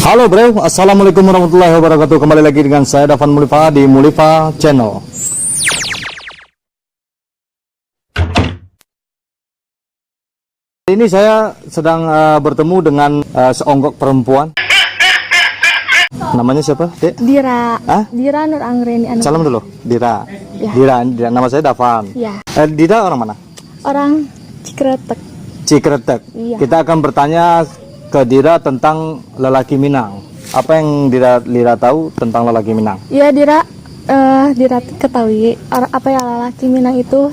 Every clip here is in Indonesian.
Halo bro, assalamualaikum warahmatullahi wabarakatuh. Kembali lagi dengan saya Dafan Mulifa di Mulifa Channel. Ini saya sedang bertemu dengan seonggok perempuan. Namanya siapa, Dek? Dira. Hah? Dira Nur Anggreni. Salam dulu, Dira. Ya. Dira, nama saya Dafan. Ya. Dira orang mana? Orang Cikretek. Cikretek. Iya. Kita akan bertanya ke Dira tentang lelaki Minang. Apa yang Dira tahu tentang lelaki Minang? Iya Dira ketahui apa ya, lelaki Minang itu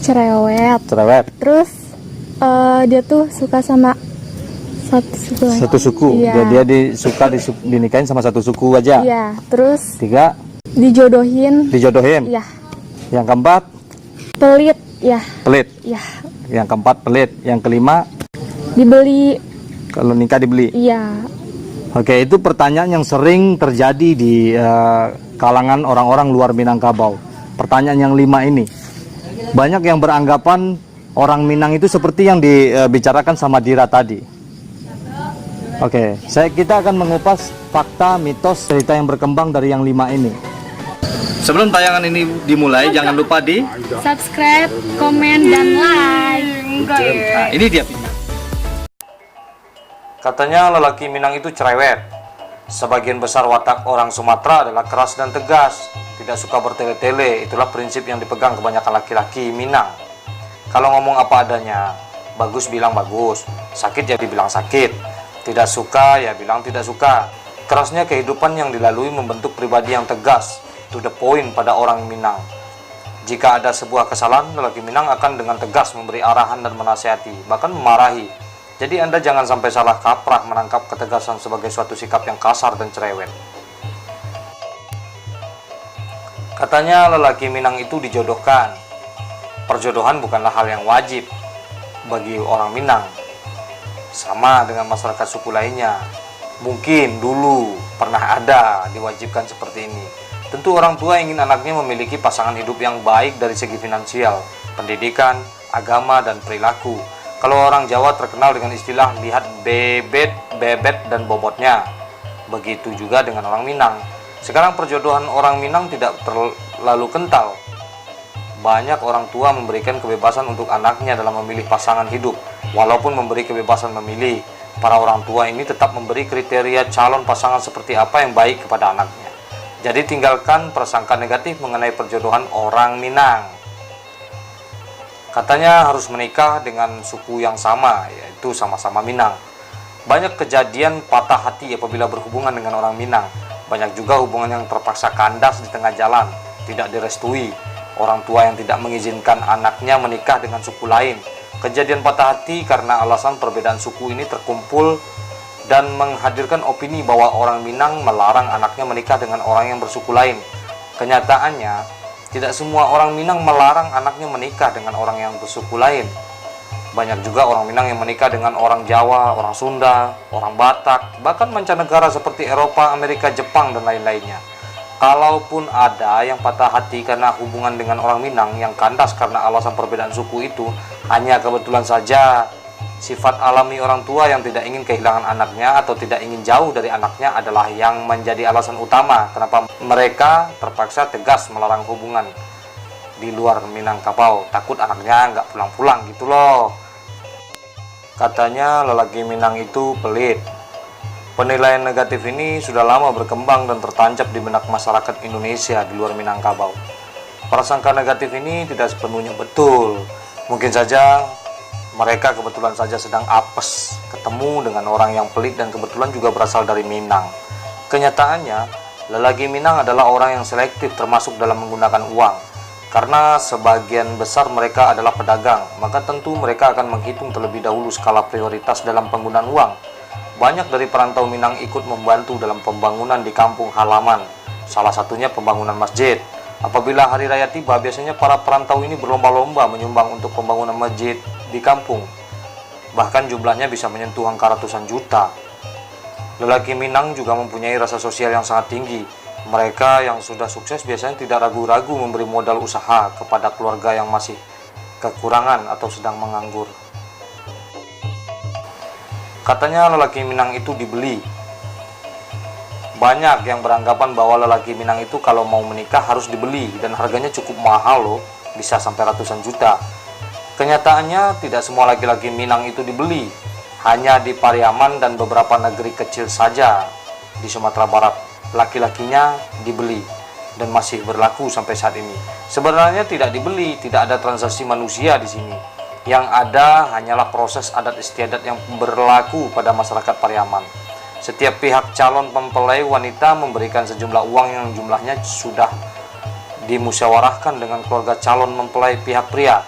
cerewet. Cerewet. Terus dia tuh suka sama satu suku. Iya. Dia dinikahin sama satu suku aja. Iya. Terus 3 dijodohin. Iya. Yang keempat Pelit. Ya. pelit. Iya. Yang keempat pelit. Yang kelima Dibeli. kalau nikah dibeli. Iya. Oke, itu pertanyaan yang sering terjadi di kalangan orang-orang luar Minangkabau. Pertanyaan yang 5 ini, banyak yang beranggapan orang Minang itu seperti yang dibicarakan sama Dira tadi. Oke, kita akan mengupas fakta, mitos, cerita yang berkembang dari yang 5 ini. Sebelum tayangan ini dimulai, jangan lupa di Subscribe, komen, dan like. Nah, ini dia. Katanya lelaki Minang itu cerewet. Sebagian besar watak orang Sumatera adalah keras dan tegas, tidak suka bertele-tele. Itulah prinsip yang dipegang kebanyakan laki-laki Minang. Kalau ngomong apa adanya, bagus bilang bagus, sakit ya dibilang sakit, tidak suka ya bilang tidak suka. Kerasnya kehidupan yang dilalui membentuk pribadi yang tegas, to the point pada orang Minang. Jika ada sebuah kesalahan, lelaki Minang akan dengan tegas memberi arahan dan menasihati, bahkan memarahi. Jadi Anda jangan sampai salah kaprah menangkap ketegasan sebagai suatu sikap yang kasar dan cerewet. Katanya lelaki Minang itu dijodohkan. Perjodohan bukanlah hal yang wajib bagi orang Minang. Sama dengan masyarakat suku lainnya. Mungkin dulu pernah ada diwajibkan seperti ini. Tentu orang tua ingin anaknya memiliki pasangan hidup yang baik dari segi finansial, pendidikan, agama, dan perilaku. Kalau orang Jawa terkenal dengan istilah lihat bebet, dan bobotnya. Begitu juga dengan orang Minang. Sekarang perjodohan orang Minang tidak terlalu kental. Banyak orang tua memberikan kebebasan untuk anaknya dalam memilih pasangan hidup. Walaupun memberi kebebasan memilih, para orang tua ini tetap memberi kriteria calon pasangan seperti apa yang baik kepada anaknya. Jadi tinggalkan prasangka negatif mengenai perjodohan orang Minang. Katanya harus menikah dengan suku yang sama, yaitu sama-sama Minang. Banyak kejadian patah hati apabila berhubungan dengan orang Minang. Banyak juga hubungan yang terpaksa kandas di tengah jalan, tidak direstui. Orang tua yang tidak mengizinkan anaknya menikah dengan suku lain. Kejadian patah hati karena alasan perbedaan suku ini terkumpul dan menghadirkan opini bahwa orang Minang melarang anaknya menikah dengan orang yang bersuku lain. Kenyataannya, tidak semua orang Minang melarang anaknya menikah dengan orang yang bersuku lain. Banyak juga orang Minang yang menikah dengan orang Jawa, orang Sunda, orang Batak, bahkan mancanegara seperti Eropa, Amerika, Jepang, dan lain-lainnya. Kalaupun ada yang patah hati karena hubungan dengan orang Minang yang kandas karena alasan perbedaan suku itu, hanya kebetulan saja sifat alami orang tua yang tidak ingin kehilangan anaknya atau tidak ingin jauh dari anaknya adalah yang menjadi alasan utama kenapa mereka terpaksa tegas melarang hubungan di luar Minangkabau. Takut anaknya nggak pulang-pulang gitu loh. Katanya lelaki Minang itu pelit. Penilaian negatif ini sudah lama berkembang dan tertancap di benak masyarakat Indonesia di luar Minangkabau. Prasangka negatif ini tidak sepenuhnya betul. Mungkin saja mereka kebetulan saja sedang apes ketemu dengan orang yang pelit dan kebetulan juga berasal dari Minang. Kenyataannya, lelaki Minang adalah orang yang selektif termasuk dalam menggunakan uang. Karena sebagian besar mereka adalah pedagang, maka tentu mereka akan menghitung terlebih dahulu skala prioritas dalam penggunaan uang. Banyak dari perantau Minang ikut membantu dalam pembangunan di kampung halaman, salah satunya pembangunan masjid. Apabila hari raya tiba, biasanya para perantau ini berlomba-lomba menyumbang untuk pembangunan masjid di kampung. Bahkan jumlahnya bisa menyentuh angka ratusan juta. Lelaki Minang juga mempunyai rasa sosial yang sangat tinggi. Mereka yang sudah sukses biasanya tidak ragu-ragu memberi modal usaha kepada keluarga yang masih kekurangan atau sedang menganggur. Katanya lelaki Minang itu dibeli. Banyak yang beranggapan bahwa lelaki Minang itu kalau mau menikah harus dibeli dan harganya cukup mahal loh, bisa sampai ratusan juta. Kenyataannya tidak semua laki-laki Minang itu dibeli, hanya di Pariaman dan beberapa negeri kecil saja di Sumatera Barat laki-lakinya dibeli dan masih berlaku sampai saat ini. Sebenarnya tidak dibeli, tidak ada transaksi manusia di sini. Yang ada hanyalah proses adat istiadat yang berlaku pada masyarakat Pariaman. Setiap pihak calon mempelai wanita memberikan sejumlah uang yang jumlahnya sudah dimusyawarahkan dengan keluarga calon mempelai pihak pria.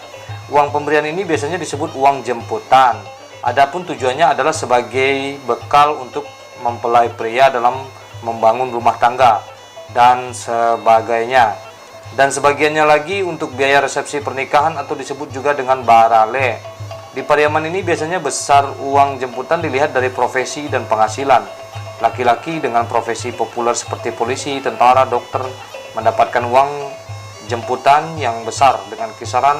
Uang pemberian ini biasanya disebut uang jemputan. Adapun tujuannya adalah sebagai bekal untuk mempelai pria dalam membangun rumah tangga dan sebagainya. Dan sebagiannya lagi untuk biaya resepsi pernikahan atau disebut juga dengan barale. Di Pariaman ini biasanya besar uang jemputan dilihat dari profesi dan penghasilan. Laki-laki dengan profesi populer seperti polisi, tentara, dokter mendapatkan uang jemputan yang besar dengan kisaran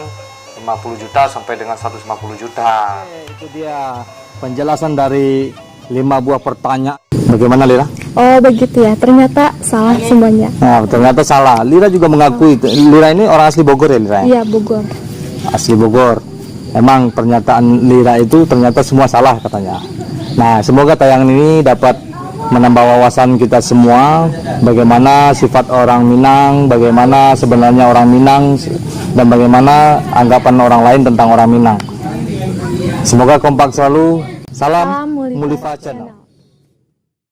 50 juta sampai dengan 150 juta. Itu dia penjelasan dari 5 buah pertanyaan. Bagaimana Lira? Oh begitu ya, ternyata salah semuanya. Nah, ternyata salah. Lira juga mengakui. Lira ini orang asli Bogor ya Lira? Iya, Bogor. Asli Bogor. Emang pernyataan Lira itu ternyata semua salah katanya. Nah, semoga tayangan ini dapat menambah wawasan kita semua bagaimana sifat orang Minang, bagaimana sebenarnya orang Minang, dan bagaimana anggapan orang lain tentang orang Minang. Semoga kompak selalu. Salam Mulifa Channel.